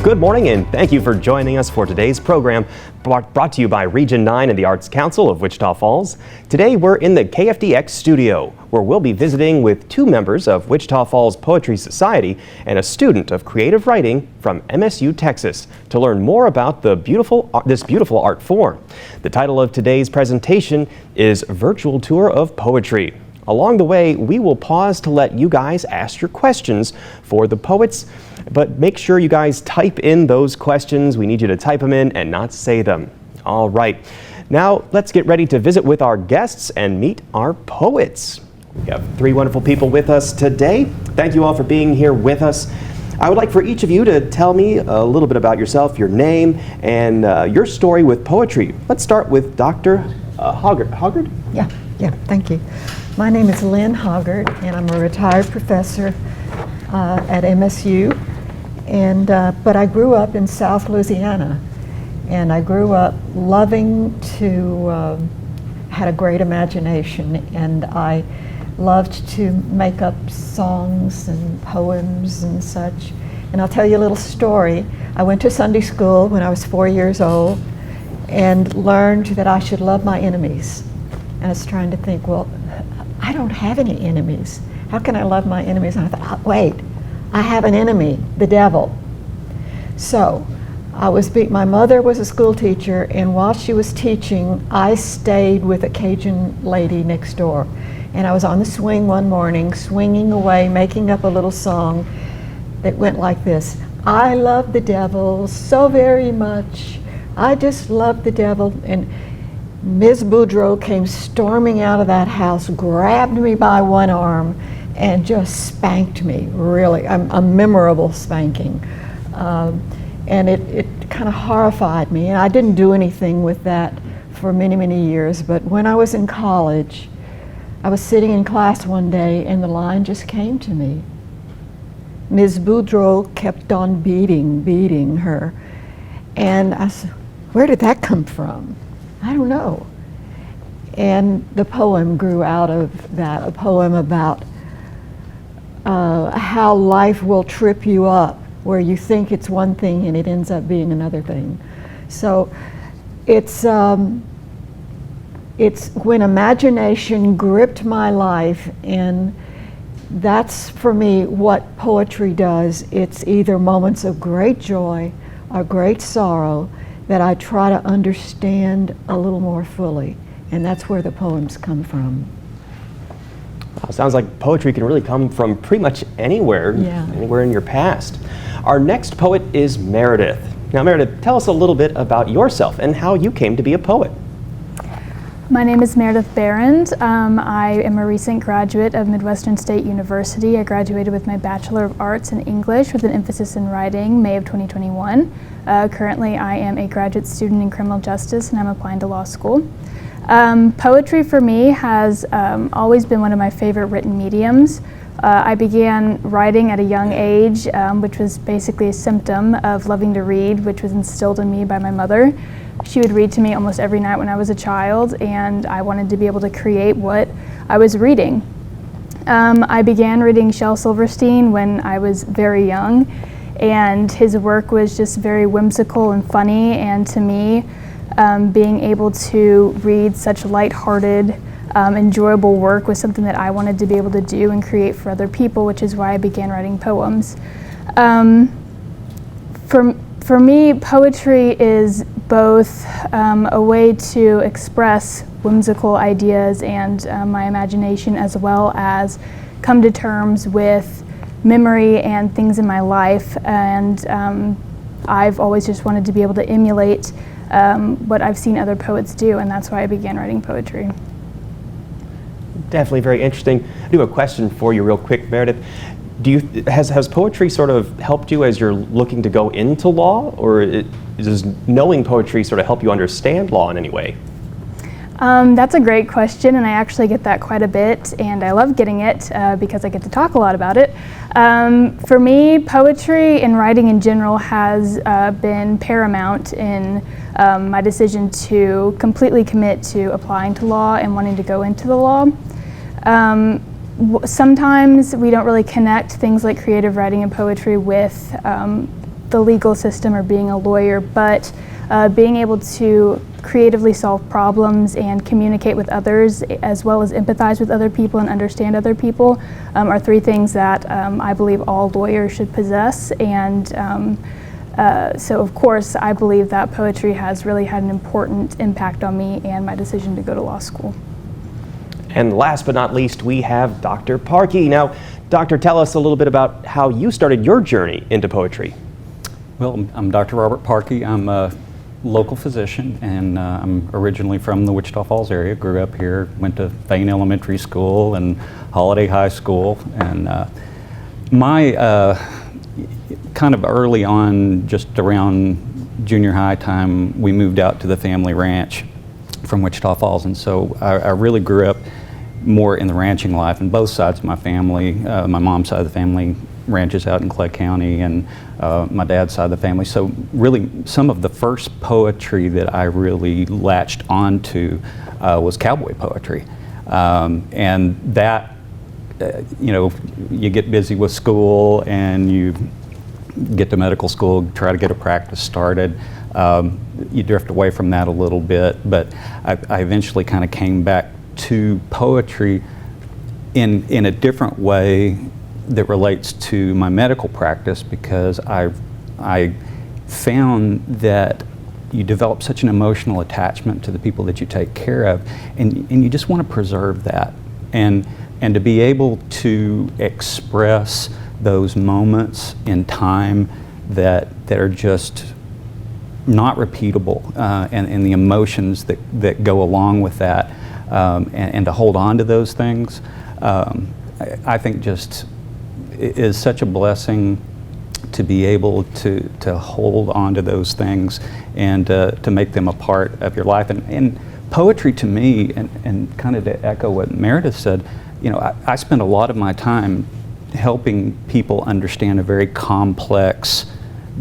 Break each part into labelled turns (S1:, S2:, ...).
S1: Good morning and thank you for joining us for today's program brought to you by Region 9 and the Arts Council of Wichita Falls. Today we're in the KFDX studio where we'll be visiting with two members of Wichita Falls Poetry Society and a student of creative writing from MSU, Texas to learn more about this beautiful art form. The title of today's presentation is Virtual Tour of Poetry. Along the way, we will pause to let you guys ask your questions for the poets, but make sure you guys type in those questions. We need you to type them in and not say them. All right, now let's get ready to visit with our guests and meet our poets. We have three wonderful people with us today. Thank you all for being here with us. I would like for each of you to tell me a little bit about yourself, your name, and your story with poetry. Let's start with Dr. Hoggard.
S2: Yeah, thank you. My name is Lynn Hoggard, and I'm a retired professor at MSU. But I grew up in South Louisiana, and I grew up loving to, had a great imagination, and I loved to make up songs and poems and such. And I'll tell you a little story. I went to Sunday school when I was 4 years old and learned that I should love my enemies. And I was trying to think, well, I don't have any enemies. How can I love my enemies? And I thought, wait, I have an enemy, the devil. So my mother was a school teacher, and while she was teaching, I stayed with a Cajun lady next door. And I was on the swing one morning, swinging away, making up a little song that went like this. I love the devil so very much. I just love the devil. And Ms. Boudreau came storming out of that house, grabbed me by one arm, and just spanked me, really, a memorable spanking. And it kind of horrified me. And I didn't do anything with that for many, many years. But when I was in college, I was sitting in class one day, and the line just came to me. Ms. Boudreau kept on beating her. And I said, where did that come from? I don't know. And the poem grew out of that, a poem about how life will trip you up, where you think it's one thing and it ends up being another thing. So it's when imagination gripped my life, and that's for me what poetry does. It's either moments of great joy or great sorrow that I try to understand a little more fully, and that's where the poems come from.
S1: Wow, sounds like poetry can really come from pretty much anywhere in your past. Our next poet is Meredith. Now Meredith, tell us a little bit about yourself and how you came to be a poet.
S3: My name is Meredith Behrend. I am a recent graduate of Midwestern State University. I graduated with my Bachelor of Arts in English with an emphasis in writing, May of 2021. Currently, I am a graduate student in criminal justice, and I'm applying to law school. Poetry for me has always been one of my favorite written mediums. I began writing at a young age, which was basically a symptom of loving to read, which was instilled in me by my mother. She would read to me almost every night when I was a child, and I wanted to be able to create what I was reading. I began reading Shel Silverstein when I was very young, and his work was just very whimsical and funny, and to me, being able to read such lighthearted, enjoyable work was something that I wanted to be able to do and create for other people, which is why I began writing poems. For me, poetry is both a way to express whimsical ideas and my imagination, as well as come to terms with memory and things in my life. And I've always just wanted to be able to emulate what I've seen other poets do, and that's why I began writing poetry.
S1: Definitely very interesting. I do have a question for you real quick, Meredith. Has poetry sort of helped you as you're looking to go into law, or does knowing poetry sort of help you understand law in any way?
S3: That's a great question, and I actually get that quite a bit, and I love getting it because I get to talk a lot about it. For me, poetry and writing in general has been paramount in my decision to completely commit to applying to law and wanting to go into the law. Sometimes we don't really connect things like creative writing and poetry with the legal system or being a lawyer, but being able to creatively solve problems and communicate with others, as well as empathize with other people and understand other people, are three things that I believe all lawyers should possess. And so of course I believe that poetry has really had an important impact on me and my decision to go to law school.
S1: And last but not least, we have Dr. Parkey. Now, Doctor, tell us a little bit about how you started your journey into poetry.
S4: Well, I'm Dr. Robert Parkey. I'm a local physician, and I'm originally from the Wichita Falls area. Grew up here, went to Thane Elementary School and Holiday High School. And my kind of early on, just around junior high time, we moved out to the family ranch from Wichita Falls. And so I really grew up more in the ranching life, and both sides of my family. My mom's side of the family ranches out in Clay County, and my dad's side of the family. So really some of the first poetry that I really latched onto was cowboy poetry. And that, you know, you get busy with school and you get to medical school, try to get a practice started. You drift away from that a little bit, but I eventually kind of came back to poetry in a different way that relates to my medical practice, because I found that you develop such an emotional attachment to the people that you take care of, and you just want to preserve that, and to be able to express those moments in time that are just not repeatable, and the emotions that go along with that, and to hold on to those things, I think just is such a blessing to be able to hold on to those things and to make them a part of your life. And poetry to me, and kind of to echo what Meredith said, you know, I spend a lot of my time helping people understand a very complex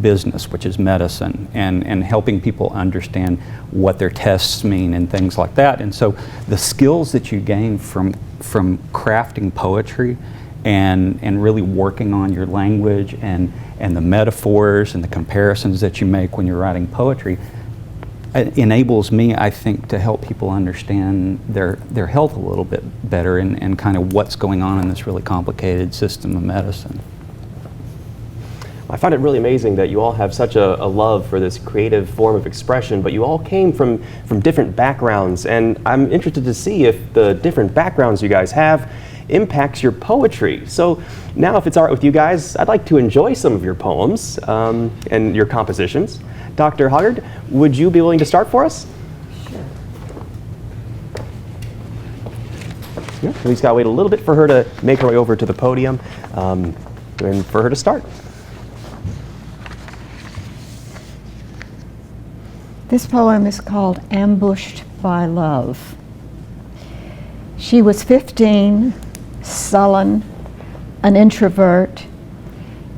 S4: business, which is medicine, and helping people understand what their tests mean and things like that. And so the skills that you gain from crafting poetry and really working on your language and the metaphors and the comparisons that you make when you're writing poetry enables me, I think, to help people understand their health a little bit better and kind of what's going on in this really complicated system of medicine.
S1: I find it really amazing that you all have such a love for this creative form of expression, but you all came from different backgrounds, and I'm interested to see if the different backgrounds you guys have impacts your poetry. So now, if it's all right with you guys, I'd like to enjoy some of your poems and your compositions. Dr. Hoggard, would you be willing to start for us?
S2: Sure.
S1: Yeah, we just gotta wait a little bit for her to make her way over to the podium and for her to start.
S2: This poem is called Ambushed by Love. She was 15, sullen, an introvert,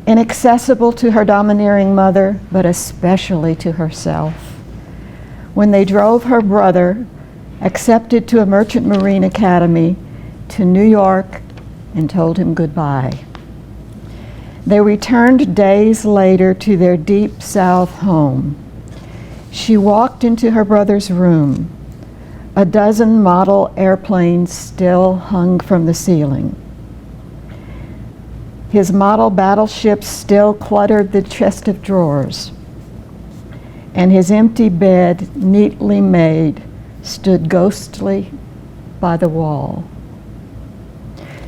S2: inaccessible to her domineering mother, but especially to herself. When they drove her brother, accepted to a Merchant Marine Academy, to New York and told him goodbye. They returned days later to their deep South home. She walked into her brother's room. A dozen model airplanes still hung from the ceiling. His model battleships still cluttered the chest of drawers. And his empty bed, neatly made, stood ghostly by the wall.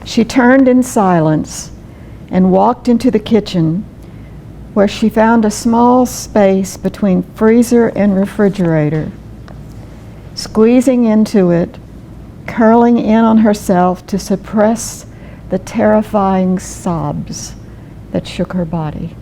S2: She turned in silence and walked into the kitchen, where she found a small space between freezer and refrigerator. Squeezing into it, curling in on herself to suppress the terrifying sobs that shook her body.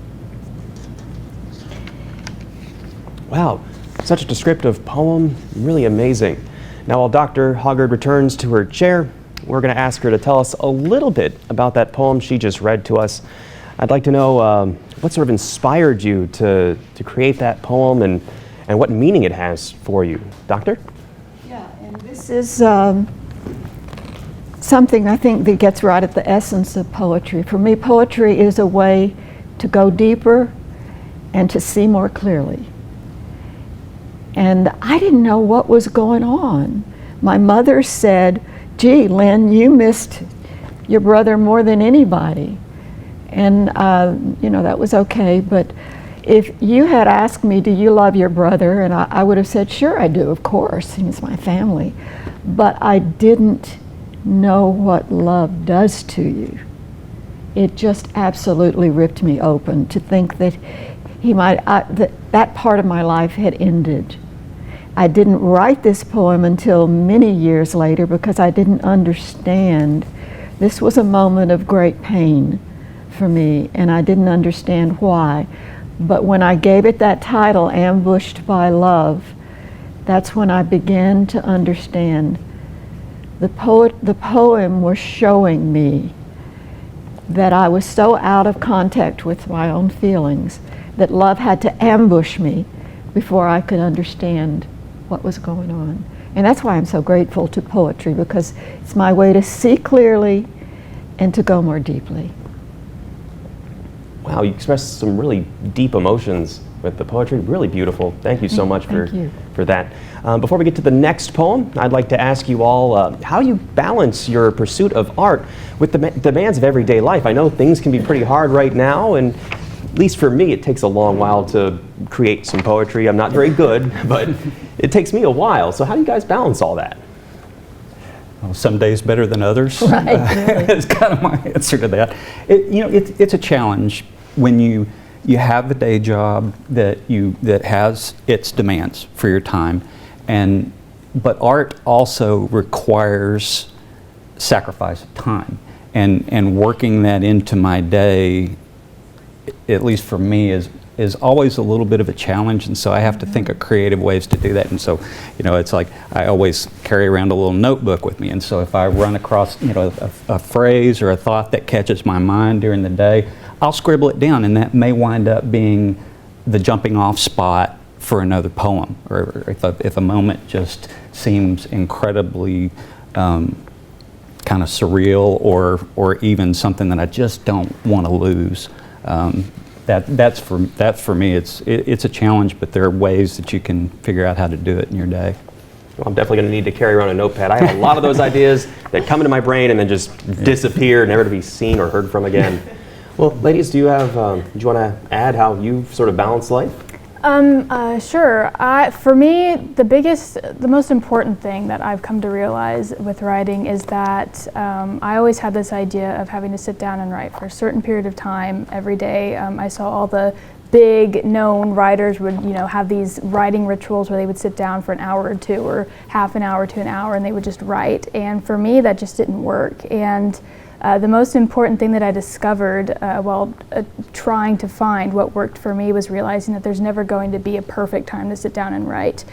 S1: Wow, such a descriptive poem, really amazing. Now, while Dr. Hoggard returns to her chair, we're going to ask her to tell us a little bit about that poem she just read to us. I'd like to know what sort of inspired you to create that poem and what meaning it has for you. Doctor?
S2: Yeah, and this is something I think that gets right at the essence of poetry. For me, poetry is a way to go deeper and to see more clearly. And I didn't know what was going on. My mother said, "Gee, Lynn, you missed your brother more than anybody." And that was okay, but if you had asked me, "Do you love your brother?" and I would have said, "Sure I do, of course, he's my family." But I didn't know what love does to you. It just absolutely ripped me open to think that that part of my life had ended. I didn't write this poem until many years later because I didn't understand. This was a moment of great pain for me, and I didn't understand why. But when I gave it that title, Ambushed by Love, that's when I began to understand. The poem was showing me that I was so out of contact with my own feelings that love had to ambush me before I could understand what was going on. And that's why I'm so grateful to poetry, because it's my way to see clearly and to go more deeply.
S1: Wow, you expressed some really deep emotions with the poetry. Really beautiful. Thank you so much for that. Before we get to the next poem, I'd like to ask you all how you balance your pursuit of art with the demands of everyday life. I know things can be pretty hard right now, and at least for me, it takes a long while to create some poetry. I'm not very good, but it takes me a while. So how do you guys balance all that?
S4: Well, some days better than others.
S2: Right.
S4: That's kind of my answer to that. It's a challenge when you have a day job that has its demands for your time, but art also requires sacrifice of time, and working that into my day, at least for me, is always a little bit of a challenge, and so I have to think of creative ways to do that. And so, it's like I always carry around a little notebook with me, and so if I run across, a phrase or a thought that catches my mind during the day, I'll scribble it down, and that may wind up being the jumping off spot for another poem, or if a moment just seems incredibly kind of surreal, or even something that I just don't want to lose. That's for me. It's a challenge, but there are ways that you can figure out how to do it in your day.
S1: Well, I'm definitely going to need to carry around a notepad. I have a lot of those ideas that come into my brain and then just disappear, never to be seen or heard from again. Well, ladies, do you want to add how you sort of balance life?
S3: Sure. For me, the most important thing that I've come to realize with writing is that I always had this idea of having to sit down and write for a certain period of time every day. I saw all the big known writers would have these writing rituals where they would sit down for an hour or two, or half an hour to an hour, and they would just write. And for me, that just didn't work. And the most important thing that I discovered while trying to find what worked for me was realizing that there's never going to be a perfect time to sit down and write.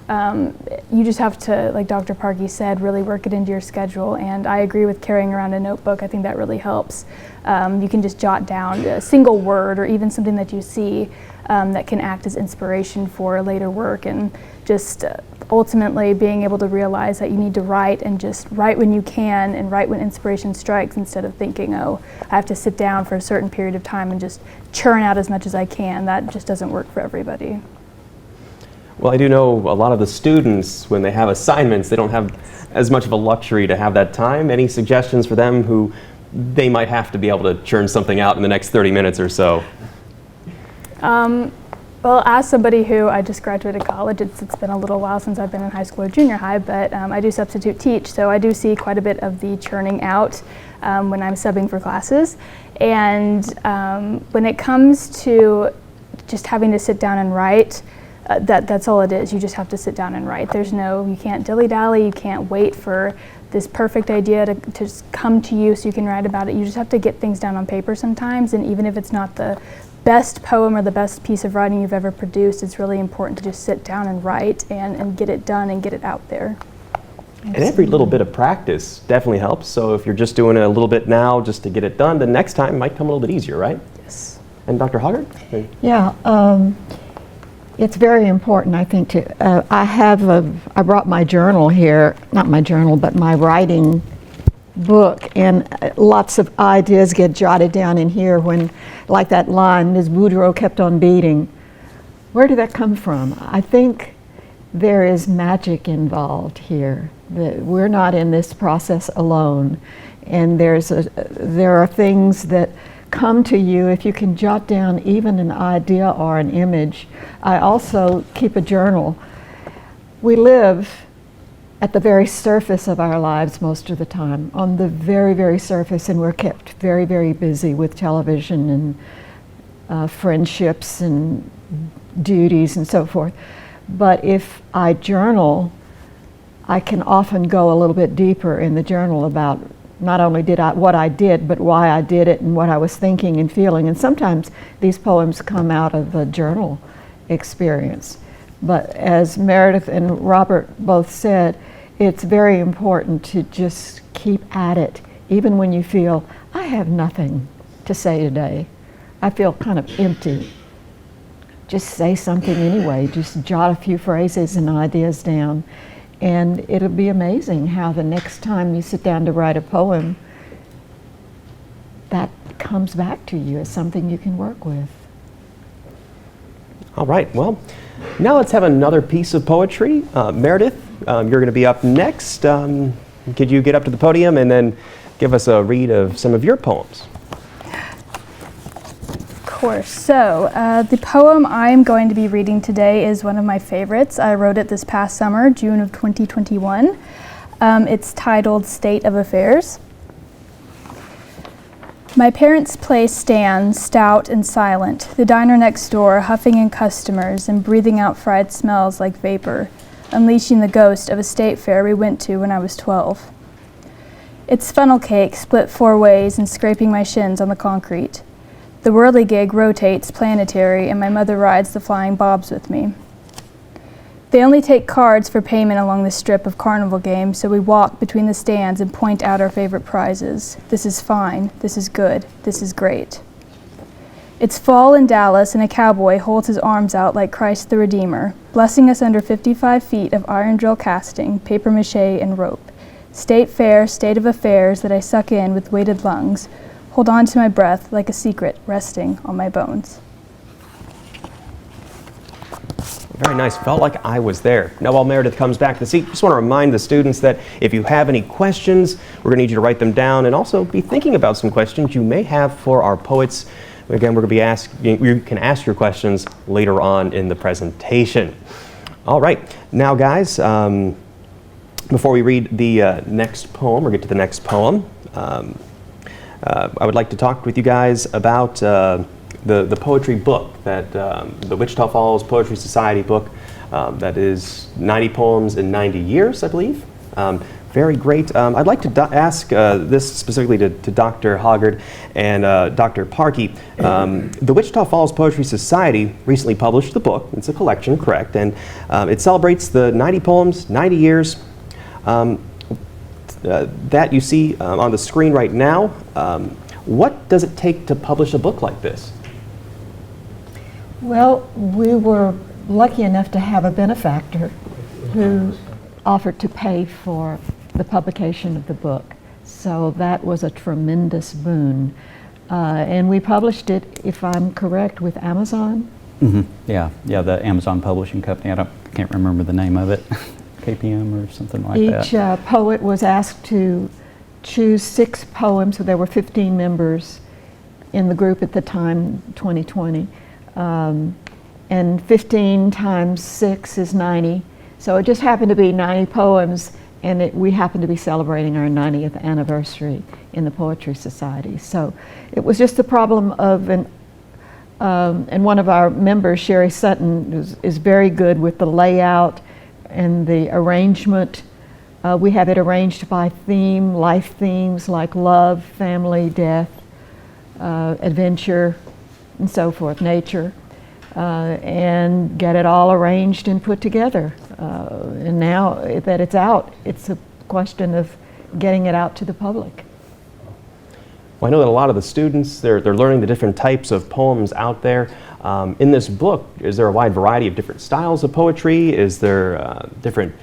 S3: You just have to, like Dr. Parkey said, really work it into your schedule, and I agree with carrying around a notebook. I think that really helps. You can just jot down a single word or even something that you see that can act as inspiration for later work, and just ultimately being able to realize that you need to write, and just write when you can and write when inspiration strikes, instead of thinking, oh, I have to sit down for a certain period of time and just churn out as much as I can. That just doesn't work for everybody.
S1: Well, I do know a lot of the students, when they have assignments, they don't have as much of a luxury to have that time. Any suggestions for them who they might have to be able to churn something out in the next 30 minutes or so?
S3: Well, as somebody who, I just graduated college, it's been a little while since I've been in high school or junior high, but I do substitute teach, so I do see quite a bit of the churning out when I'm subbing for classes. And when it comes to just having to sit down and write, that's all it is. You just have to sit down and write. You can't dilly-dally, you can't wait for this perfect idea to just come to you so you can write about it. You just have to get things down on paper sometimes, and even if it's not the best poem or the best piece of writing you've ever produced, it's really important to just sit down and write and get it done and get it out there.
S1: And every little bit of practice definitely helps. So if you're just doing it a little bit now just to get it done, the next time might come a little bit easier, right?
S3: Yes.
S1: And Dr. Hoggard?
S2: Yeah, it's very important, I think, I brought my journal here, not my journal, but my writing book, and lots of ideas get jotted down in here when, like that line, Ms. Boudreau kept on beating. Where did that come from? I think there is magic involved here. That we're not in this process alone, and there are things that come to you if you can jot down even an idea or an image. I also keep a journal. We live at the very surface of our lives most of the time, on the very, very surface, and we're kept very, very busy with television and friendships and duties and so forth. But if I journal, I can often go a little bit deeper in the journal about not only what I did, but why I did it and what I was thinking and feeling. And sometimes these poems come out of a journal experience. But as Meredith and Robert both said, it's very important to just keep at it, even when you feel, I have nothing to say today. I feel kind of empty. Just say something anyway. Just jot a few phrases and ideas down. And it'll be amazing how the next time you sit down to write a poem, that comes back to you as something you can work with.
S1: All right, well, now let's have another piece of poetry. Meredith, you're going to be up next. Could you get up to the podium and then give us a read of some of your poems?
S3: Of course. So the poem I'm going to be reading today is one of my favorites. I wrote it this past summer, June of 2021. It's titled State of Affairs. My parents' place stands stout and silent, the diner next door huffing in customers and breathing out fried smells like vapor, unleashing the ghost of a state fair we went to when I was 12. It's funnel cake split 4 ways and scraping my shins on the concrete. The whirligig rotates planetary and my mother rides the flying bobs with me. They only take cards for payment along the strip of carnival games, so we walk between the stands and point out our favorite prizes. This is fine, this is good, this is great. It's fall in Dallas and a cowboy holds his arms out like Christ the Redeemer, blessing us under 55 feet of iron drill casting, paper mache, and rope. State fair, state of affairs that I suck in with weighted lungs, hold on to my breath like a secret resting on my bones.
S1: Very nice. Felt like I was there. Now, while Meredith comes back to the seat, just want to remind the students that if you have any questions, we're going to need you to write them down and also be thinking about some questions you may have for our poets. Again, we're going to be asking, you can ask your questions later on in the presentation. All right. Now, guys, before we read the next poem or get to the next poem, I would like to talk with you guys about the poetry book that the Wichita Falls Poetry Society book that is 90 poems in 90 years, I believe. Very great. I'd like to ask this specifically to Dr. Hoggard and Dr. Parkey. The Wichita Falls Poetry Society recently published the book. It's a collection, correct, and it celebrates the 90 poems, 90 years that you see on the screen right now. What does it take to publish a book like this?
S2: Well, we were lucky enough to have a benefactor who offered to pay for the publication of the book. So that was a tremendous boon. And we published it, if I'm correct, with Amazon.
S4: Mm-hmm. Yeah, the Amazon Publishing Company. I can't remember the name of it. KPM or something like that.
S2: Each poet was asked to choose 6 poems. So there were 15 members in the group at the time, 2020. And 15 times 6 is 90. So it just happened to be 90 poems, and we happened to be celebrating our 90th anniversary in the Poetry Society. So it was just the problem of, and one of our members, Sherry Sutton, is very good with the layout and the arrangement. We have it arranged by theme, life themes like love, family, death, adventure, and so forth, nature, and get it all arranged and put together. And now that it's out, it's a question of getting it out to the public.
S1: Well, I know that a lot of the students, they're learning the different types of poems out there. In this book, is there a wide variety of different styles of poetry? Is there different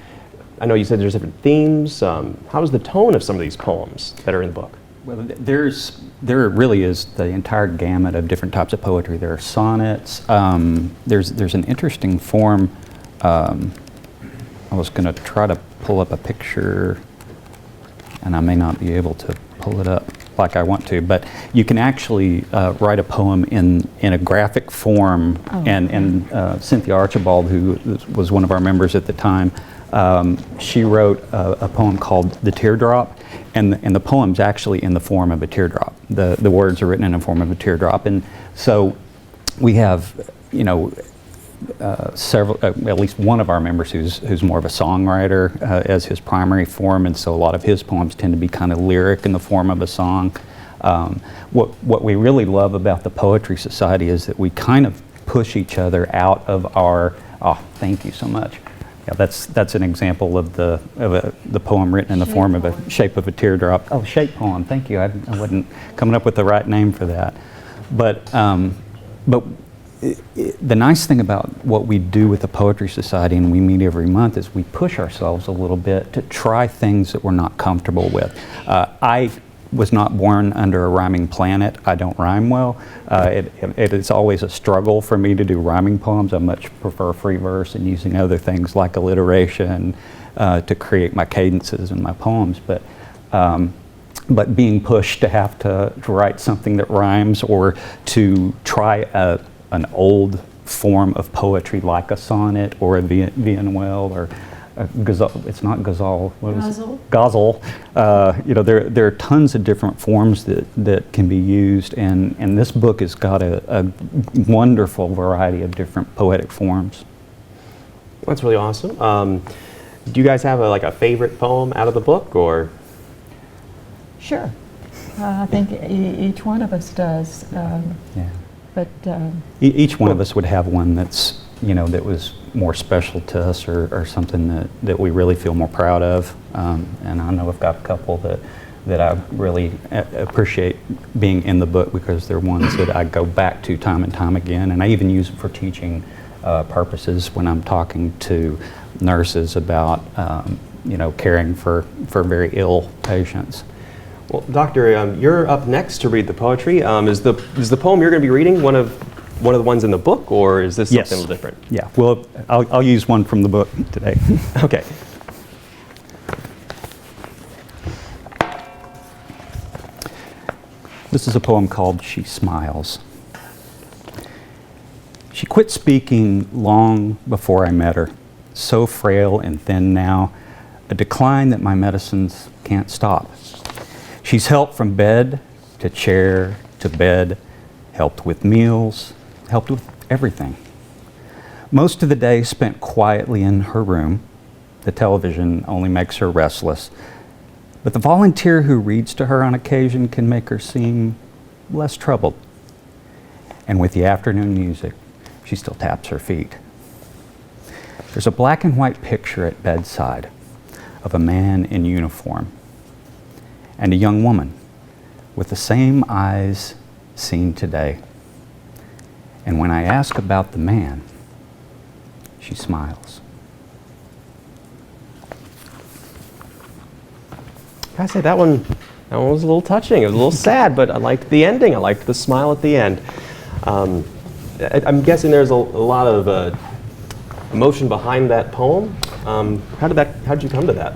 S1: I know you said there's different themes. How is the tone of some of these poems that are in the book?
S4: Well, there really is the entire gamut of different types of poetry. There are sonnets. There's an interesting form. I was going to try to pull up a picture, and I may not be able to pull it up like I want to, but you can actually write a poem in a graphic form.
S2: Oh.
S4: And Cynthia Archibald, who was one of our members at the time, she wrote a poem called The Teardrop, and the poem's actually in the form of a teardrop. The words are written in the form of a teardrop. And so we have, several, at least one of our members who's more of a songwriter as his primary form, and so a lot of his poems tend to be kind of lyric in the form of a song. What we really love about the Poetry Society is that we kind of push each other out of our, thank you so much. Yeah, that's an example of the poem written in the form of a shape of a teardrop. Oh, shape poem, thank you. I wasn't coming up with the right name for that. But the nice thing about what we do with the Poetry Society, and we meet every month, is we push ourselves a little bit to try things that we're not comfortable with. I was not born under a rhyming planet. I don't rhyme well. It is always a struggle for me to do rhyming poems. I much prefer free verse and using other things like alliteration to create my cadences in my poems. But being pushed to have to write something that rhymes, or to try an old form of poetry like a sonnet or a Villanueva or a ghazal, it's not ghazal, what is it? Ghazal. There are tons of different forms that can be used, and this book has got a wonderful variety of different poetic forms.
S1: That's really awesome. Do you guys have a favorite poem out of the book, or?
S2: Sure. I think each one of us does.
S4: Yeah.
S2: But
S4: Each one of us would have one that's, that was more special to us, or something that we really feel more proud of. And I know I've got a couple that I really appreciate being in the book, because they're ones that I go back to time and time again. And I even use it for teaching purposes when I'm talking to nurses about, caring for very ill patients.
S1: Well, Doctor, you're up next to read the poetry. Is the poem you're going to be reading one of the ones in the book, or is this something different?
S4: Yeah. Well, I'll use one from the book today.
S1: Okay.
S4: This is a poem called She Smiles. She quit speaking long before I met her, so frail and thin now, a decline that my medicines can't stop. She's helped from bed to chair to bed, helped with meals, helped with everything. Most of the day spent quietly in her room. The television only makes her restless. But the volunteer who reads to her on occasion can make her seem less troubled. And with the afternoon music, she still taps her feet. There's a black and white picture at bedside of a man in uniform and a young woman with the same eyes seen today. And when I ask about the man, she smiles.
S1: I say that one was a little touching. It was a little sad, but I liked the ending. I liked the smile at the end. I'm guessing there's a lot of emotion behind that poem. How did you come to that?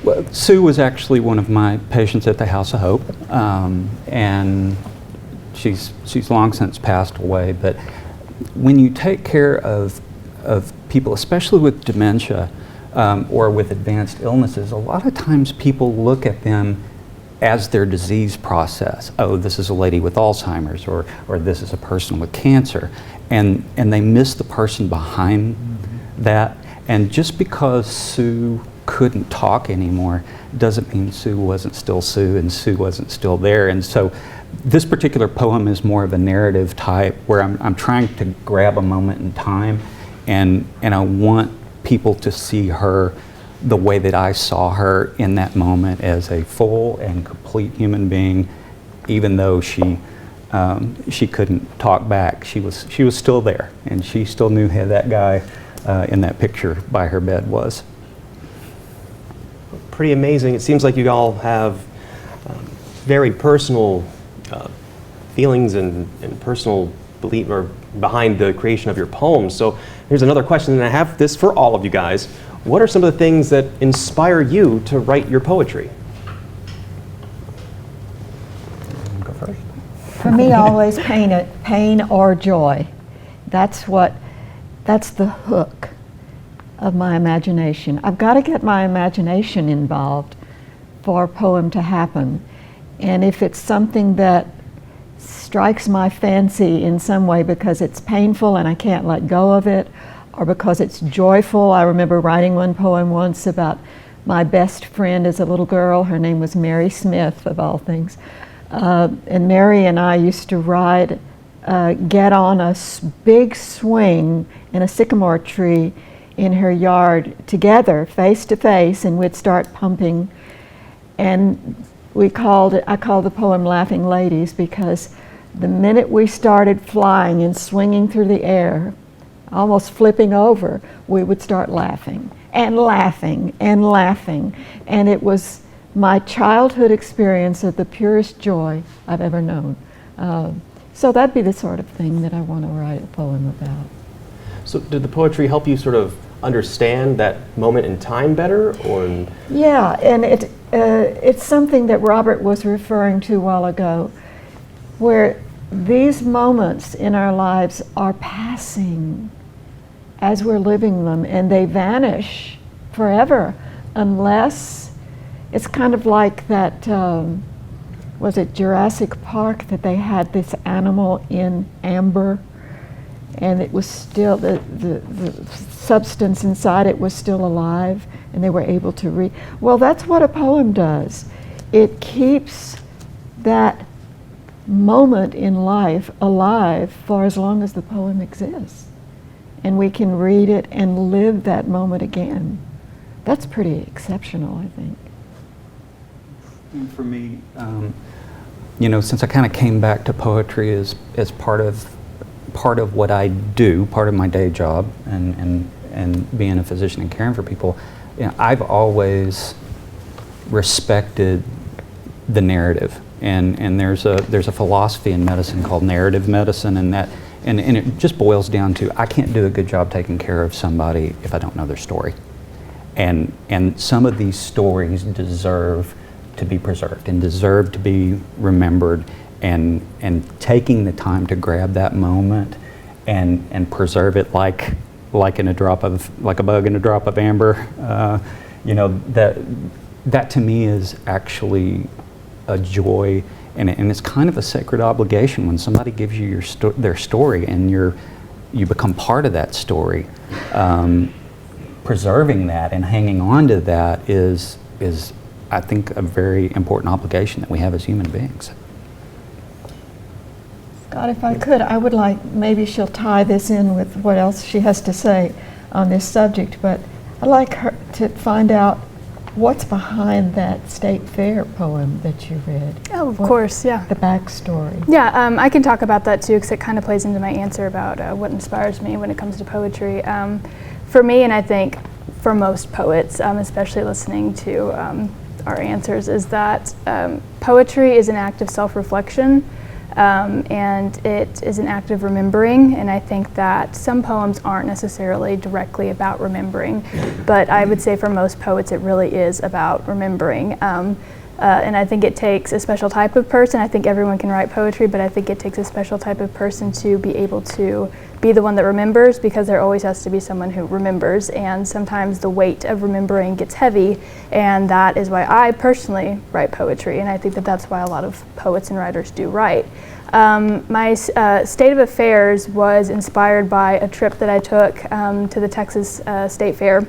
S4: Well, Sue was actually one of my patients at the House of Hope, and she's long since passed away. But when you take care of people, especially with dementia or with advanced illnesses, a lot of times people look at them as their disease process. Oh, this is a lady with Alzheimer's, or this is a person with cancer, and they miss the person behind that. And just because Sue couldn't talk anymore doesn't mean Sue wasn't still Sue and Sue wasn't still there. And so this particular poem is more of a narrative type, where I'm trying to grab a moment in time, and I want people to see her the way that I saw her in that moment, as a full and complete human being, even though she couldn't talk back. She was still there, and she still knew who that guy in that picture by her bed was.
S1: pretty amazing. It seems like you all have very personal feelings and personal belief or behind the creation of your poems. So here's another question, and I have this for all of you guys. What are some of the things that inspire you to write your poetry? Go first.
S2: For me, always pain or joy. That's the hook of my imagination. I've got to get my imagination involved for a poem to happen. And if it's something that strikes my fancy in some way because it's painful and I can't let go of it, or because it's joyful. I remember writing one poem once about my best friend as a little girl. Her name was Mary Smith, of all things. And Mary and I used to get on a big swing in a sycamore tree in her yard together, face to face, and we'd start pumping. And I called the poem Laughing Ladies because the minute we started flying and swinging through the air, almost flipping over, we would start laughing and laughing and laughing. And it was my childhood experience of the purest joy I've ever known. So that'd be the sort of thing that I want to write a poem about.
S1: So did the poetry help you sort of understand that moment in time better, or?
S2: Yeah, and it's something that Robert was referring to a while ago, where these moments in our lives are passing as we're living them, and they vanish forever unless it's kind of like that, was it Jurassic Park, that they had this animal in amber and it was still, the substance inside it was still alive and they were able to read. Well, that's what a poem does. It keeps that moment in life alive for as long as the poem exists. And we can read it and live that moment again. That's pretty exceptional, I think.
S4: And for me, you know, since I kind of came back to poetry as part of what I do, part of my day job, and being a physician and caring for people, you know, I've always respected the narrative. And there's a philosophy in medicine called narrative medicine, and it just boils down to, I can't do a good job taking care of somebody if I don't know their story. And some of these stories deserve to be preserved and deserve to be remembered, and taking the time to grab that moment and preserve it like a bug in a drop of amber, you know, that to me is actually a joy, and it's kind of a sacred obligation when somebody gives you their story and you become part of that story. Preserving that and hanging on to that is I think a very important obligation that we have as human beings.
S2: Scott, if I could, I would like, maybe she'll tie this in with what else she has to say on this subject, but I'd like her to find out what's behind that state fair poem that you read.
S3: Oh, of course, yeah.
S2: The backstory.
S3: Yeah, I can talk about that too, because it kind of plays into my answer about what inspires me when it comes to poetry. For me, and I think for most poets, especially listening to our answers, is that poetry is an act of self-reflection, and it is an act of remembering, and I think that some poems aren't necessarily directly about remembering, but I would say for most poets it really is about remembering. And I think it takes a special type of person. I think everyone can write poetry, but I think it takes a special type of person to be able to be the one that remembers, because there always has to be someone who remembers, and sometimes the weight of remembering gets heavy, and that is why I personally write poetry, and I think that that's why a lot of poets and writers do write. My state of affairs was inspired by a trip that I took to the Texas State Fair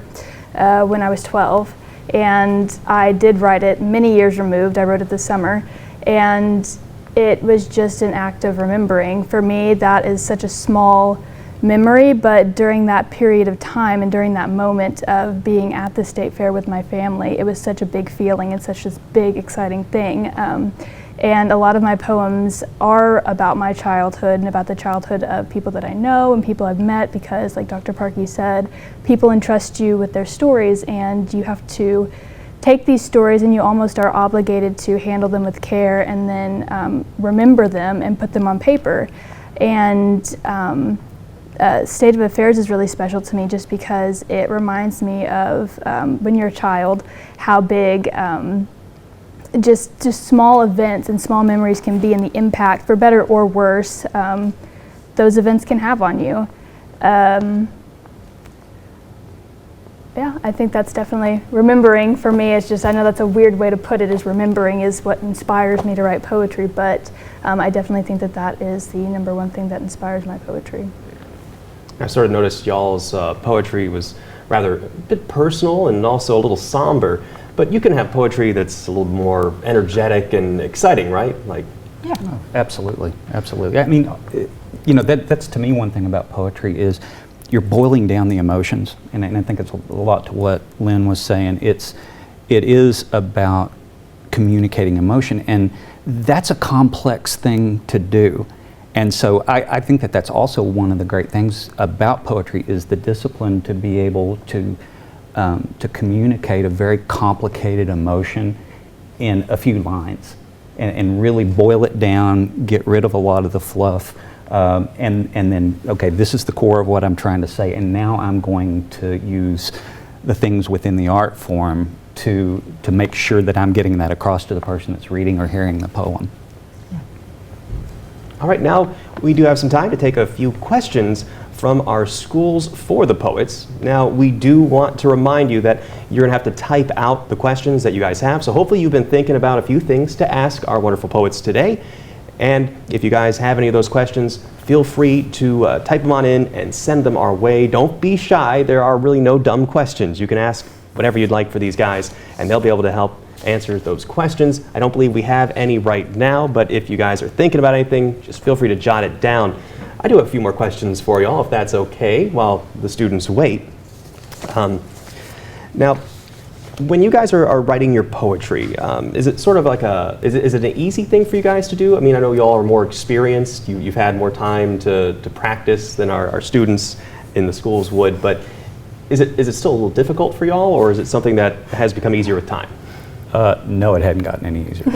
S3: when I was 12. And I did write it many years removed. I wrote it this summer, and it was just an act of remembering. For me, that is such a small memory, but during that period of time and during that moment of being at the state fair with my family, it was such a big feeling and such a big, exciting thing. And a lot of my poems are about my childhood and about the childhood of people that I know and people I've met, because like Dr. Parkey said, people entrust you with their stories and you have to take these stories and you almost are obligated to handle them with care and then remember them and put them on paper. And State of Affairs is really special to me just because it reminds me of when you're a child, how big just small events and small memories can be, and the impact, for better or worse, those events can have on you. Yeah, I think that's definitely remembering for me. It's just, I know that's a weird way to put it, is remembering is what inspires me to write poetry, but I definitely think that that is the number one thing that inspires my poetry.
S1: I sort of noticed y'all's poetry was rather a bit personal and also a little somber, but you can have poetry that's a little more energetic and exciting, right? Like,
S2: Yeah.
S4: Oh, absolutely, absolutely. I mean, you know, that's to me one thing about poetry is you're boiling down the emotions, and I think it's a lot to what Lynn was saying. It is about communicating emotion, and that's a complex thing to do. And so I think that that's also one of the great things about poetry is the discipline to be able to communicate a very complicated emotion in a few lines, and really boil it down, get rid of a lot of the fluff. And then, okay, this is the core of what I'm trying to say, and now I'm going to use the things within the art form to make sure that I'm getting that across to the person that's reading or hearing the poem.
S2: Yeah.
S1: all right, now we do have some time to take a few questions from our Schools for the Poets. Now, we do want to remind you that you're going to have to type out the questions that you guys have, so hopefully you've been thinking about a few things to ask our wonderful poets today. And if you guys have any of those questions, feel free to type them on in and send them our way. Don't be shy. There are really no dumb questions. You can ask whatever you'd like for these guys, and they'll be able to help answer those questions. I don't believe we have any right now, but if you guys are thinking about anything, just feel free to jot it down. I do have a few more questions for y'all, if that's okay, while the students wait. Now, when you guys are writing your poetry, is it sort of like is it an easy thing for you guys to do? I mean, I know y'all are more experienced, you've had more time to practice than our students in the schools would, but is it still a little difficult for y'all, or is it something that has become easier with time?
S4: No, it hadn't gotten any easier.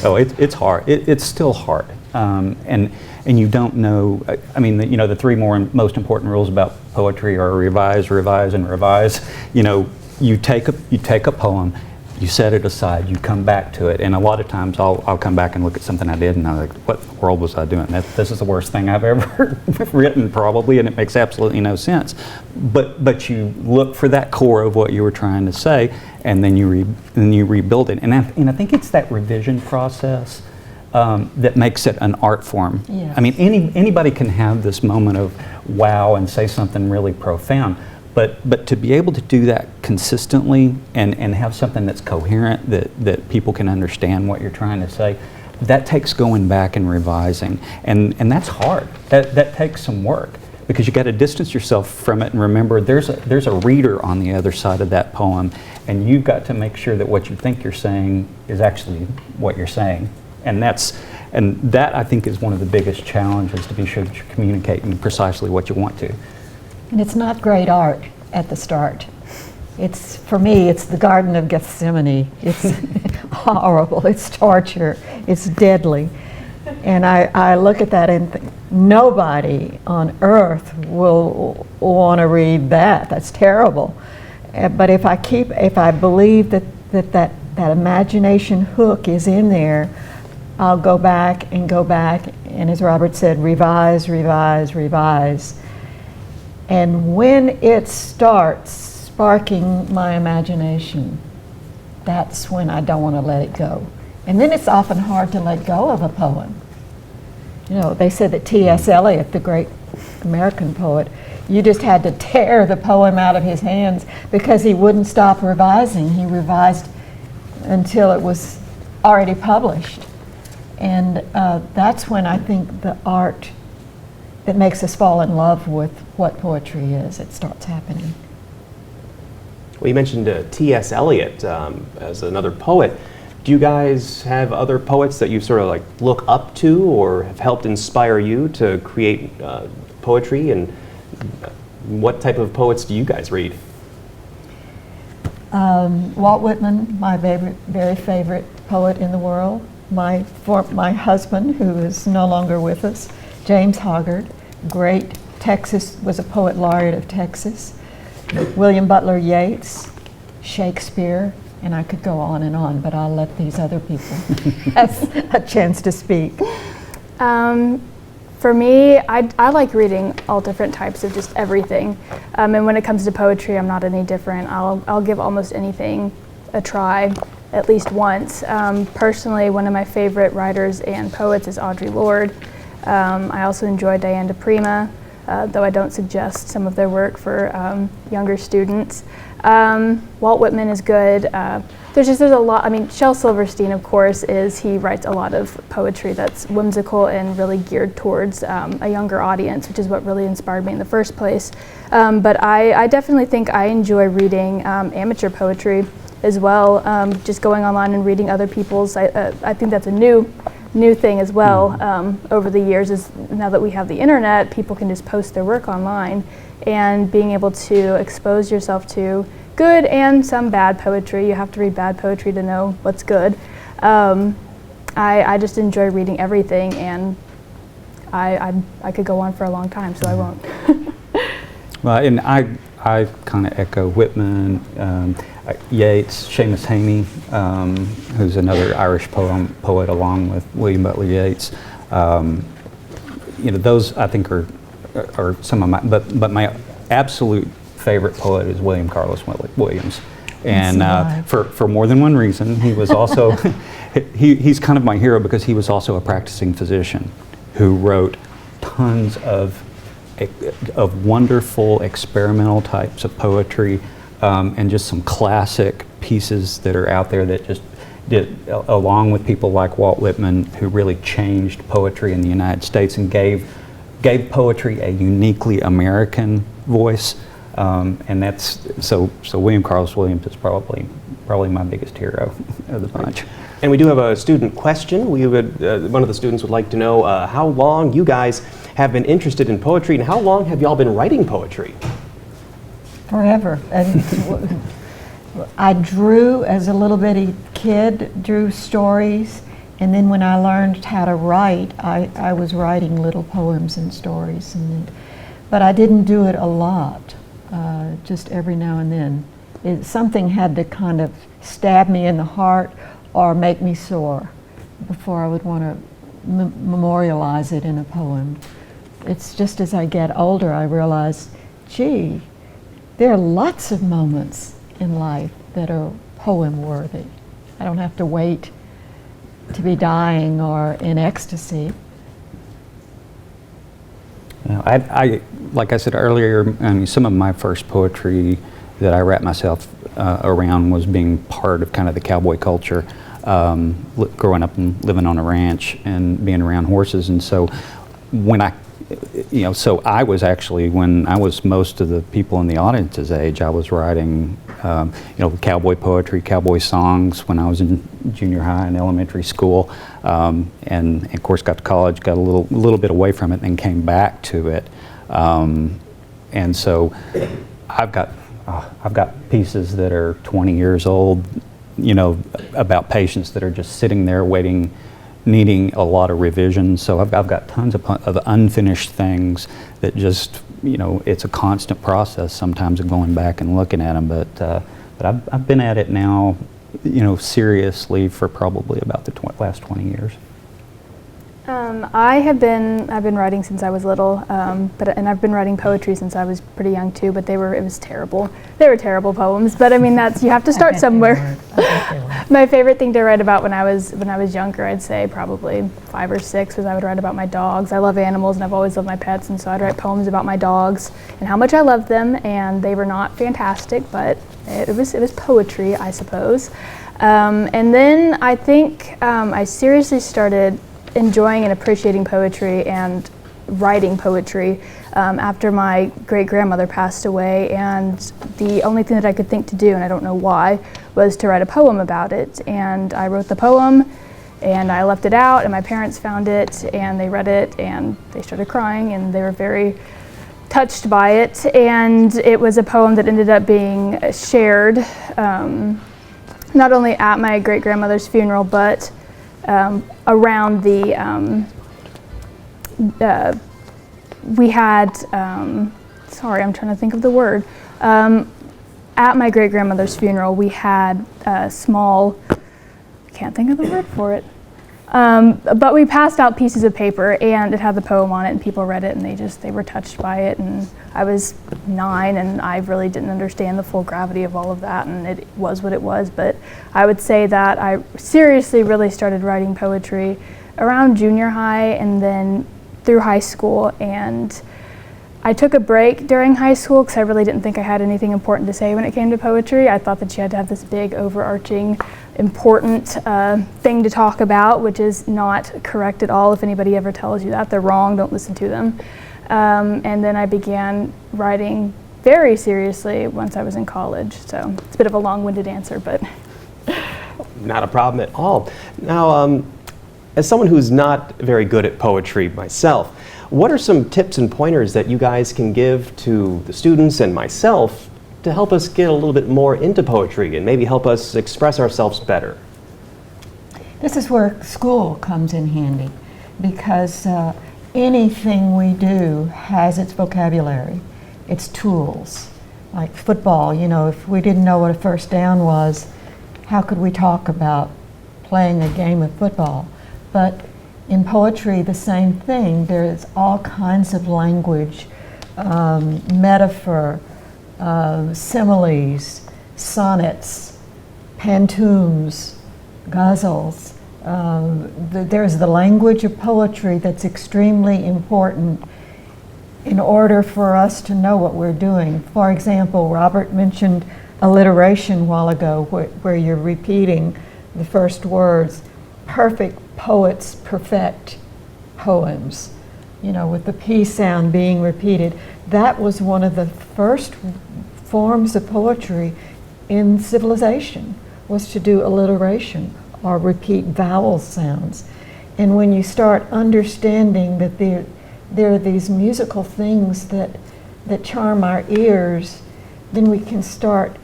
S4: Oh, it's hard. It's still hard. And you don't know, I mean, the three most important rules about poetry are revise, revise, and revise. You take a poem, you set it aside, you come back to it, and a lot of times I'll come back and look at something I did and I'm like, what in the world was I doing? This is the worst thing I've ever written probably, and it makes absolutely no sense. But you look for that core of what you were trying to say, and then you rebuild it. And I think it's that revision process that makes it an art form.
S2: Yes.
S4: I mean, anybody can have this moment of wow and say something really profound. But to be able to do that consistently and have something that's coherent, that people can understand what you're trying to say, that takes going back and revising. And that's hard. That takes some work, because you got to distance yourself from it and remember there's a reader on the other side of that poem, and you've got to make sure that what you think you're saying is actually what you're saying. And that I think is one of the biggest challenges, to be sure that you're communicating precisely what you want to.
S2: And it's not great art at the start. For me, it's the Garden of Gethsemane. It's horrible, it's torture, it's deadly. And I look at that and think, nobody on earth will want to read that. That's terrible. But if I believe that imagination hook is in there, I'll go back, and as Robert said, revise, revise, revise. And when it starts sparking my imagination, that's when I don't want to let it go. And then it's often hard to let go of a poem. They said that T.S. Eliot, the great American poet, you just had to tear the poem out of his hands because he wouldn't stop revising. He revised until it was already published. And that's when I think the art that makes us fall in love with what poetry is, it starts happening.
S1: Well, you mentioned T.S. Eliot as another poet. Do you guys have other poets that you sort of look up to or have helped inspire you to create poetry? And what type of poets do you guys read?
S2: Walt Whitman, my very favorite poet in the world. My husband, who is no longer with us, James Hoggard, great Texas, was a poet laureate of Texas. William Butler Yeats, Shakespeare, and I could go on, but I'll let these other people have a chance to speak.
S3: For me, I like reading all different types of just everything. And when it comes to poetry, I'm not any different. I'll give almost anything a try at least once. Personally, one of my favorite writers and poets is Audre Lorde. I also enjoy Diane de Prima, though I don't suggest some of their work for younger students. Walt Whitman is good. There's a lot. I mean, Shel Silverstein, of course, he writes a lot of poetry that's whimsical and really geared towards a younger audience, which is what really inspired me in the first place. But I definitely think I enjoy reading amateur poetry as well. Just going online and reading other people's. I think that's a new thing as well. Over the years, is now that we have the internet, people can just post their work online, and being able to expose yourself to good and some bad poetry. You have to read bad poetry to know what's good. I just enjoy reading everything, and I could go on for a long time, so I won't.
S4: Well, and I kind of echo Whitman, Yeats, Seamus Heaney, who's another Irish poet along with William Butler Yeats. Those I think are some of my, but my absolute favorite poet is William Carlos Williams, and for more than one reason. He was also he's kind of my hero because he was also a practicing physician who wrote tons of wonderful experimental types of poetry, and just some classic pieces that are out there that just did, along with people like Walt Whitman, who really changed poetry in the United States and gave poetry a uniquely American voice. And that's so William Carlos Williams is probably my biggest hero of the bunch.
S1: And we do have a student question. We would one of the students would like to know how long you guys have been interested in poetry, and how long have y'all been writing poetry?
S2: Forever. And I drew as a little bitty kid, drew stories, and then when I learned how to write, I was writing little poems and stories, but I didn't do it a lot. Just every now and then. Something had to kind of stab me in the heart or make me sore before I would want to memorialize it in a poem. It's just as I get older, I realize, gee, there are lots of moments in life that are poem-worthy. I don't have to wait to be dying or in ecstasy.
S4: I like I said earlier, some of my first poetry that I wrapped myself around was being part of kind of the cowboy culture, growing up and living on a ranch and being around horses. And so when so I was actually, when I was most of the people in the audience's age, I was writing, cowboy poetry, cowboy songs when I was in junior high and elementary school, and of course got to college, got a little bit away from it, then came back to it, and so I've got pieces that are 20 years old, about patients that are just sitting there waiting, needing a lot of revision. So I've got tons of unfinished things that just, it's a constant process sometimes of going back and looking at them. But I've been at it now, seriously for probably about the last 20 years.
S3: I've been writing since I was little, and I've been writing poetry since I was pretty young too. But it was terrible. They were terrible poems. But I mean, you have to start somewhere. My favorite thing to write about when I was younger, I'd say probably 5 or 6, was I would write about my dogs. I love animals, and I've always loved my pets, and so I'd write poems about my dogs and how much I loved them. And they were not fantastic, but it was poetry, I suppose. And then I think I seriously started enjoying and appreciating poetry and writing poetry after my great-grandmother passed away, and the only thing that I could think to do, and I don't know why, was to write a poem about it. And I wrote the poem, and I left it out, and my parents found it, and they read it, and they started crying, and they were very touched by it, and it was a poem that ended up being shared not only at my great-grandmother's funeral, but around the, we had, sorry, I'm trying to think of the word. At my great-grandmother's funeral, we had a small, I can't think of the word for it, but we passed out pieces of paper, and it had the poem on it, and people read it, and they were touched by it. And I was 9, and I really didn't understand the full gravity of all of that, and it was what it was. But I would say that I seriously really started writing poetry around junior high, and then through high school. And I took a break during high school because I really didn't think I had anything important to say when it came to poetry. I thought that you had to have this big, overarching, important thing to talk about, which is not correct at all. If anybody ever tells you that, they're wrong, don't listen to them. And then I began writing very seriously once I was in college. So it's a bit of a long-winded answer, but.
S1: Not a problem at all. Now, as someone who's not very good at poetry myself, what are some tips and pointers that you guys can give to the students and myself to help us get a little bit more into poetry and maybe help us express ourselves better?
S2: This is where school comes in handy, because anything we do has its vocabulary, its tools. Like football, you know, if we didn't know what a first down was, how could we talk about playing a game of football? But in poetry, the same thing. There's all kinds of language, metaphor, similes, sonnets, pantoums, ghazals. There's the language of poetry that's extremely important in order for us to know what we're doing. For example, Robert mentioned alliteration a while ago, where you're repeating the first words. Perfect poets perfect poems, you know, with the P sound being repeated. That was one of the first forms of poetry in civilization, was to do alliteration or repeat vowel sounds. And when you start understanding that there are these musical things that charm our ears, then we can start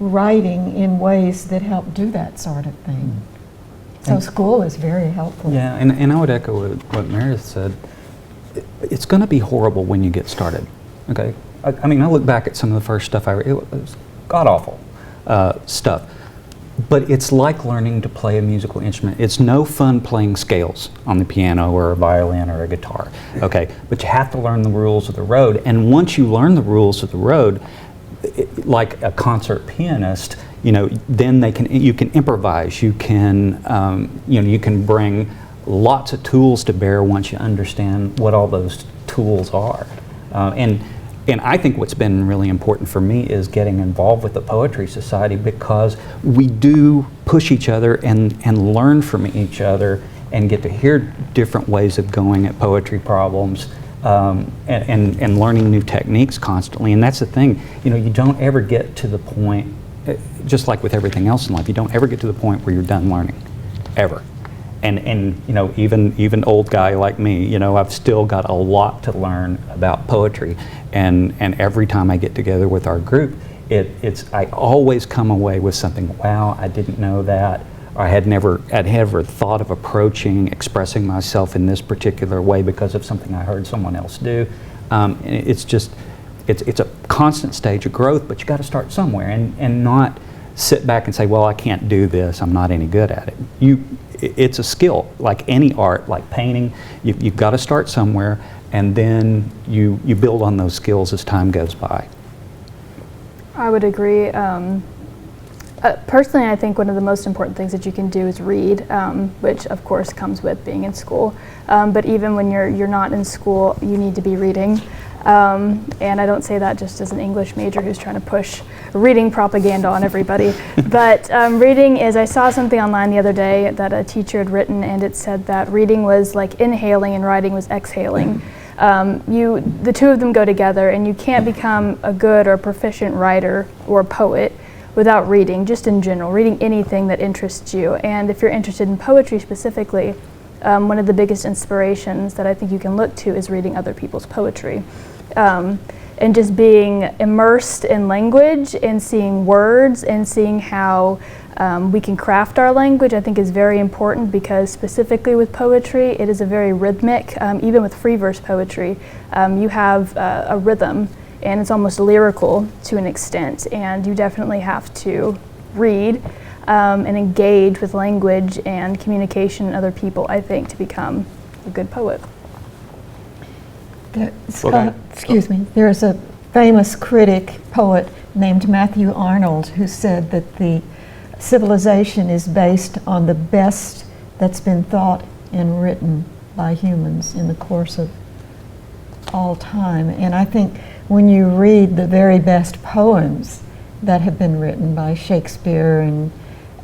S2: writing in ways that help do that sort of thing. So school is very helpful.
S4: Yeah, and I would echo what Meredith said. It's going to be horrible when you get started, okay? I mean, I look back at some of the first stuff I read, it was god-awful stuff. But it's like learning to play a musical instrument. It's no fun playing scales on the piano or a violin or a guitar, okay? But you have to learn the rules of the road. And once you learn the rules of the road, like a concert pianist, you know, then you can improvise. You can, you know, you can bring lots of tools to bear once you understand what all those tools are. And I think what's been really important for me is getting involved with the Poetry Society, because we do push each other and learn from each other and get to hear different ways of going at poetry problems. And learning new techniques constantly. And that's the thing, you know, you don't ever get to the point, just like with everything else in life, you don't ever get to the point where you're done learning, ever. And you know, even old guy like me, you know, I've still got a lot to learn about poetry. And every time I get together with our group, I always come away with something, wow, I didn't know that. I had never thought of expressing myself in this particular way because of something I heard someone else do. And it's a constant stage of growth, but you got to start somewhere and not sit back and say, well, I can't do this, I'm not any good at it. It's a skill, like any art, like painting. You've got to start somewhere, and then you build on those skills as time goes by.
S3: I would agree. Personally, I think one of the most important things that you can do is read, which of course comes with being in school. But even when you're not in school, you need to be reading. And I don't say that just as an English major who's trying to push reading propaganda on everybody. But reading is, I saw something online the other day that a teacher had written, and it said that reading was like inhaling and writing was exhaling. The two of them go together, and you can't become a good or proficient writer or poet without reading, just in general, reading anything that interests you. And if you're interested in poetry specifically, one of the biggest inspirations that I think you can look to is reading other people's poetry. And just being immersed in language and seeing words and seeing how we can craft our language, I think is very important, because specifically with poetry, it is a very rhythmic, even with free verse poetry, you have a rhythm, and it's almost lyrical to an extent, and you definitely have to read and engage with language and communication and other people, I think, to become a good poet.
S2: Excuse me, there's a famous critic poet named Matthew Arnold who said that the civilization is based on the best that's been thought and written by humans in the course of all time. And I think when you read the very best poems that have been written by Shakespeare and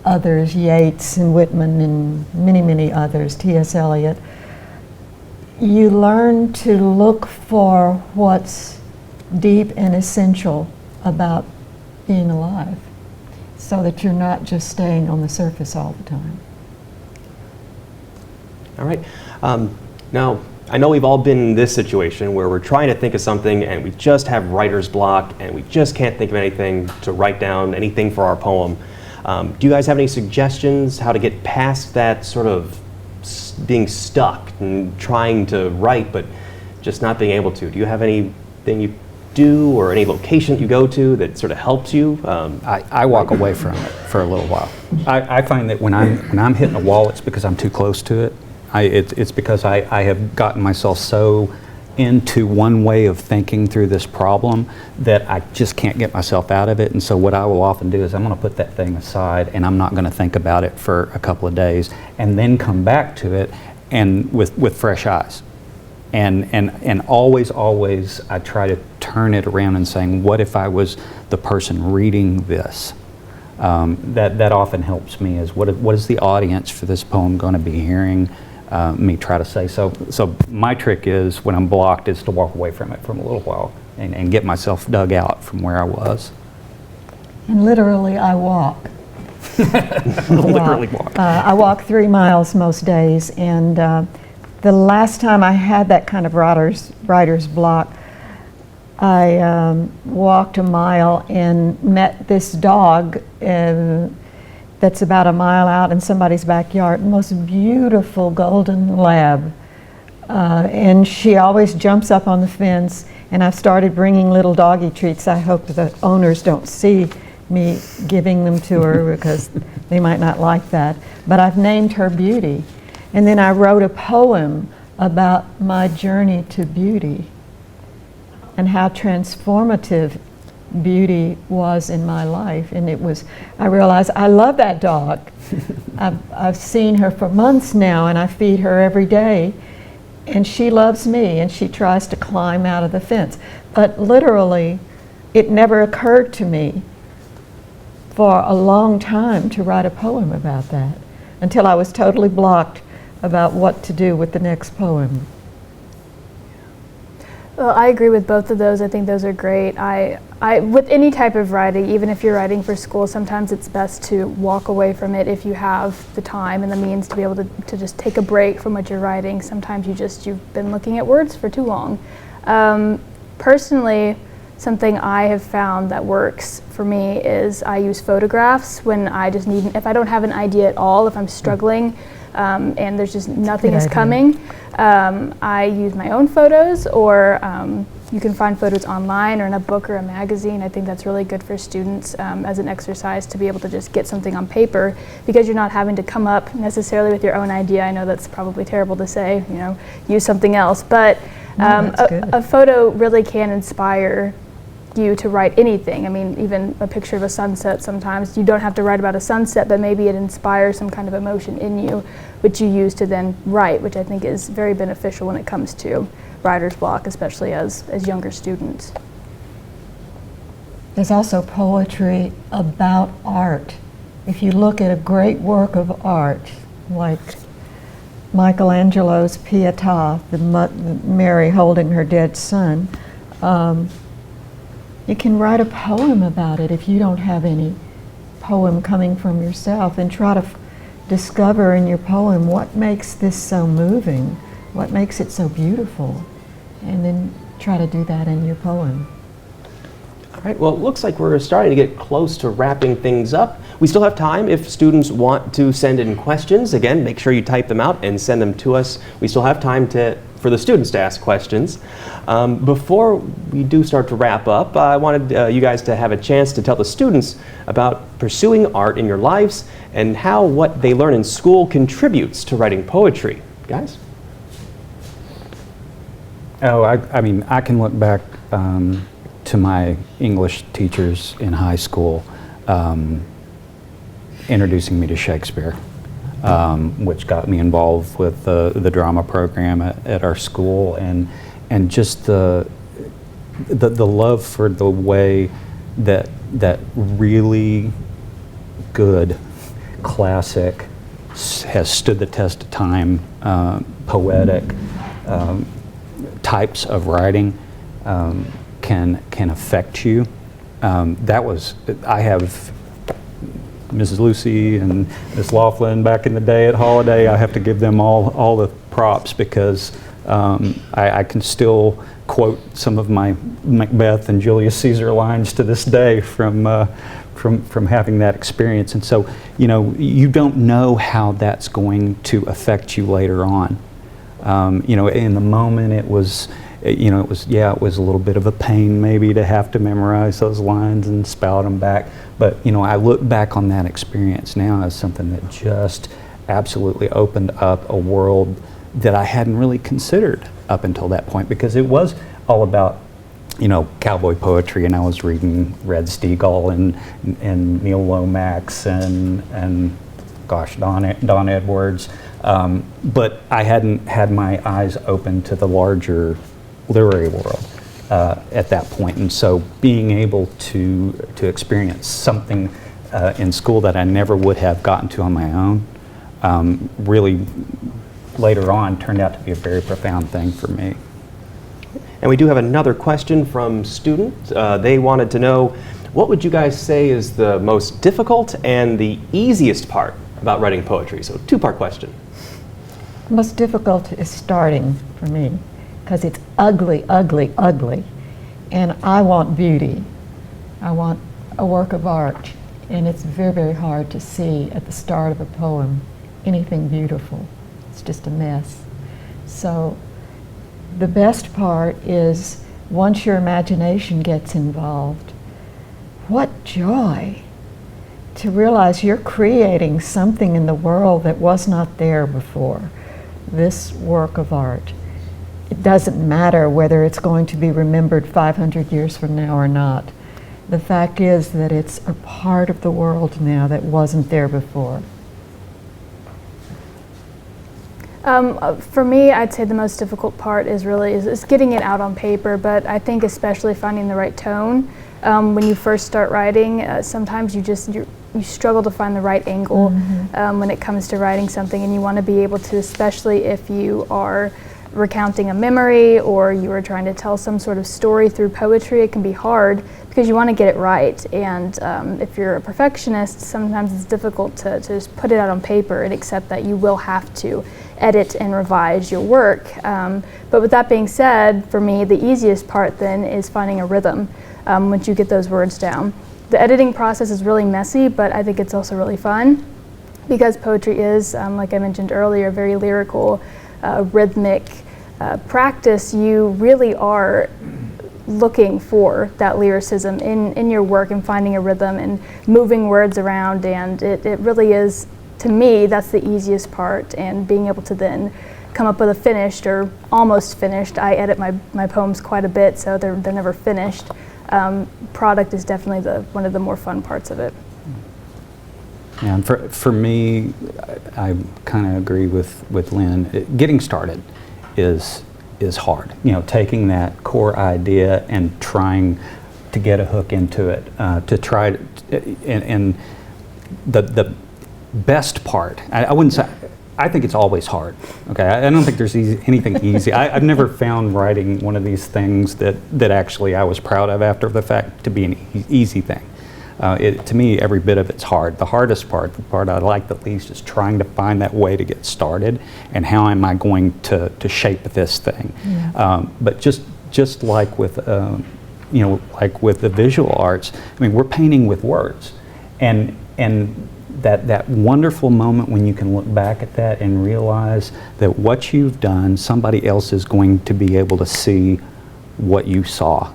S2: others, Yeats and Whitman and many, many others, T.S. Eliot, you learn to look for what's deep and essential about being alive, so that you're not just staying on the surface all the time.
S1: All right. Now, I know we've all been in this situation where we're trying to think of something and we just have writer's block and we just can't think of anything to write down, anything for our poem. Do you guys have any suggestions how to get past that sort of being stuck and trying to write but just not being able to? Do you have anything you do or any location you go to that sort of helps you?
S4: I walk away from it for a little while. I find that when I'm hitting a wall, it's because I'm too close to it. It's because I have gotten myself so into one way of thinking through this problem that I just can't get myself out of it. And so what I will often do is I'm going to put that thing aside and I'm not going to think about it for a couple of days, and then come back to it and with fresh eyes. And always I try to turn it around and saying, what if I was the person reading this? That often helps me, is what is the audience for this poem going to be hearing me try to say? So my trick is, when I'm blocked, is to walk away from it for a little while and get myself dug out from where I was.
S2: And literally, I walk.
S1: Literally walk.
S2: I walk 3 miles most days, and the last time I had that kind of writer's block, I walked a mile and met this dog that's about a mile out in somebody's backyard, most beautiful golden lab. And she always jumps up on the fence, and I've started bringing little doggy treats. I hope the owners don't see me giving them to her because they might not like that. But I've named her Beauty. And then I wrote a poem about my journey to beauty and how transformative beauty was in my life. And I realized I love that dog. I've seen her for months now, and I feed her every day. And she loves me, and she tries to climb out of the fence. But literally, it never occurred to me for a long time to write a poem about that, until I was totally blocked about what to do with the next poem.
S3: Well, I agree with both of those. I think those are great. With any type of writing, even if you're writing for school, sometimes it's best to walk away from it if you have the time and the means to be able to just take a break from what you're writing. Sometimes you've been looking at words for too long. Personally, something I have found that works for me is I use photographs when I just need, if I don't have an idea at all, if I'm struggling and there's just nothing is coming, I use my own photos, or you can find photos online or in a book or a magazine. I think that's really good for students as an exercise to be able to just get something on paper, because you're not having to come up necessarily with your own idea. I know that's probably terrible to say, use something else, but a photo really can inspire you to write anything. I mean, even a picture of a sunset, sometimes you don't have to write about a sunset, but maybe it inspires some kind of emotion in you, which you use to then write, which I think is very beneficial when it comes to writer's block, especially as younger students.
S2: There's also poetry about art. If you look at a great work of art, like Michelangelo's Pietà, the Mary holding her dead son, you can write a poem about it if you don't have any poem coming from yourself, and try to discover in your poem what makes this so moving, what makes it so beautiful, and then try to do that in your poem.
S1: All right, well, it looks like we're starting to get close to wrapping things up. We still have time if students want to send in questions. Again, make sure you type them out and send them to us. We still have time for the students to ask questions. Before we do start to wrap up, I wanted you guys to have a chance to tell the students about pursuing art in your lives and how what they learn in school contributes to writing poetry. Guys?
S4: Oh, I mean, I can look back to my English teachers in high school introducing me to Shakespeare, which got me involved with the drama program at our school, and just the love for the way that really good classic has stood the test of time, poetic types of writing can affect you. I have Mrs. Lucy and Miss Laughlin back in the day at Holiday. I have to give them all the props because I can still quote some of my Macbeth and Julius Caesar lines to this day from having that experience. And so, you know, you don't know how that's going to affect you later on. You know, in the moment it was a little bit of a pain maybe to have to memorize those lines and spout them back. But, you know, I look back on that experience now as something that just absolutely opened up a world that I hadn't really considered up until that point, because it was all about, you know, cowboy poetry, and I was reading Red Steagall and Neil Lomax and gosh, Don Edwards. But I hadn't had my eyes open to the larger literary world at that point, and so being able to experience something in school that I never would have gotten to on my own really later on turned out to be a very profound thing for me.
S1: And we do have another question from students. They wanted to know, what would you guys say is the most difficult and the easiest part about writing poetry? So, two-part question.
S2: Most difficult is starting for me, because it's ugly, ugly, ugly. And I want beauty. I want a work of art. And it's very, very hard to see at the start of a poem anything beautiful. It's just a mess. So the best part is once your imagination gets involved, what joy to realize you're creating something in the world that was not there before. This work of art. It doesn't matter whether it's going to be remembered 500 years from now or not. The fact is that it's a part of the world now that wasn't there before.
S3: For me, I'd say the most difficult part is getting it out on paper, but I think especially finding the right tone. When you first start writing, sometimes you struggle to find the right angle when it comes to writing something, and you want to be able to, especially if you are recounting a memory or you are trying to tell some sort of story through poetry, it can be hard because you want to get it right. And if you're a perfectionist, sometimes it's difficult to just put it out on paper and accept that you will have to edit and revise your work. But with that being said, for me, the easiest part then is finding a rhythm once you get those words down. The editing process is really messy, but I think it's also really fun because poetry is, like I mentioned earlier, very lyrical, rhythmic practice. You really are looking for that lyricism in your work and finding a rhythm and moving words around, and it really is, to me, that's the easiest part, and being able to then come up with a finished or almost finished. I edit my poems quite a bit, so they're never finished. Product is definitely one of the more fun parts of it.
S4: Yeah, and for me, I kind of agree with Lynn. Getting started is hard. You know, taking that core idea and trying to get a hook into it, to try to, and the best part, I wouldn't say, I think it's always hard. Okay, I don't think there's anything easy. I've never found writing one of these things that actually I was proud of after the fact to be an easy thing. To me, every bit of it's hard. The hardest part, the part I like the least, is trying to find that way to get started and how am I going to shape this thing. Yeah. But just just like with, like with the visual arts, I mean, we're painting with words. And that wonderful moment when you can look back at that and realize that what you've done, somebody else is going to be able to see what you saw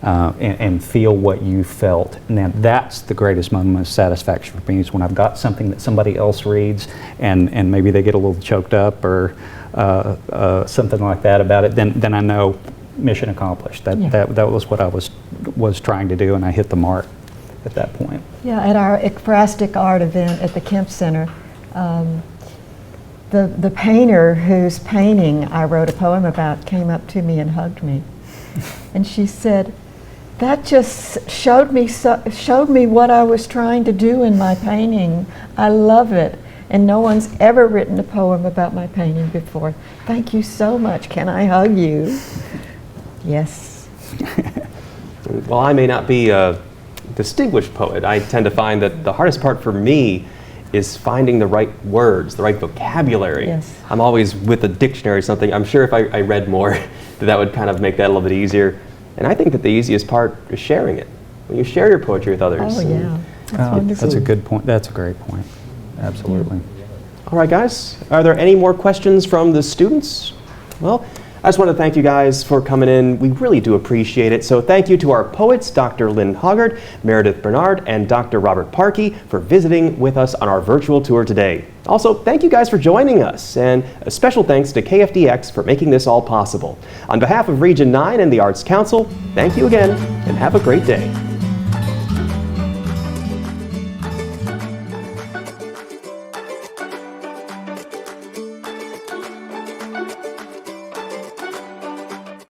S4: and feel what you felt. Now that's the greatest moment of satisfaction for me, is when I've got something that somebody else reads and maybe they get a little choked up or something like that about it, then I know mission accomplished. That was what I was trying to do, and I hit the mark at that point.
S2: Yeah, at our ekphrastic art event at the Kemp Center, the painter whose painting I wrote a poem about came up to me and hugged me. And she said, that just showed me what I was trying to do in my painting. I love it. And no one's ever written a poem about my painting before. Thank you so much. Can I hug you? Yes.
S1: Well, I may not be a distinguished poet. I tend to find that the hardest part for me is finding the right words, the right vocabulary.
S2: Yes.
S1: I'm always with a dictionary or something. I'm sure if I read more, that would kind of make that a little bit easier. And I think that the easiest part is sharing it. When you share your poetry with others.
S2: Oh, yeah. That's wonderful.
S4: That's a good point. That's a great point. Absolutely.
S1: All right, guys. Are there any more questions from the students? Well, I just want to thank you guys for coming in. We really do appreciate it. So thank you to our poets, Dr. Lynn Hoggard, Meredith Bernard, and Dr. Robert Parkey for visiting with us on our virtual tour today. Also, thank you guys for joining us, and a special thanks to KFDX for making this all possible. On behalf of Region 9 and the Arts Council, thank you again, and have a great day.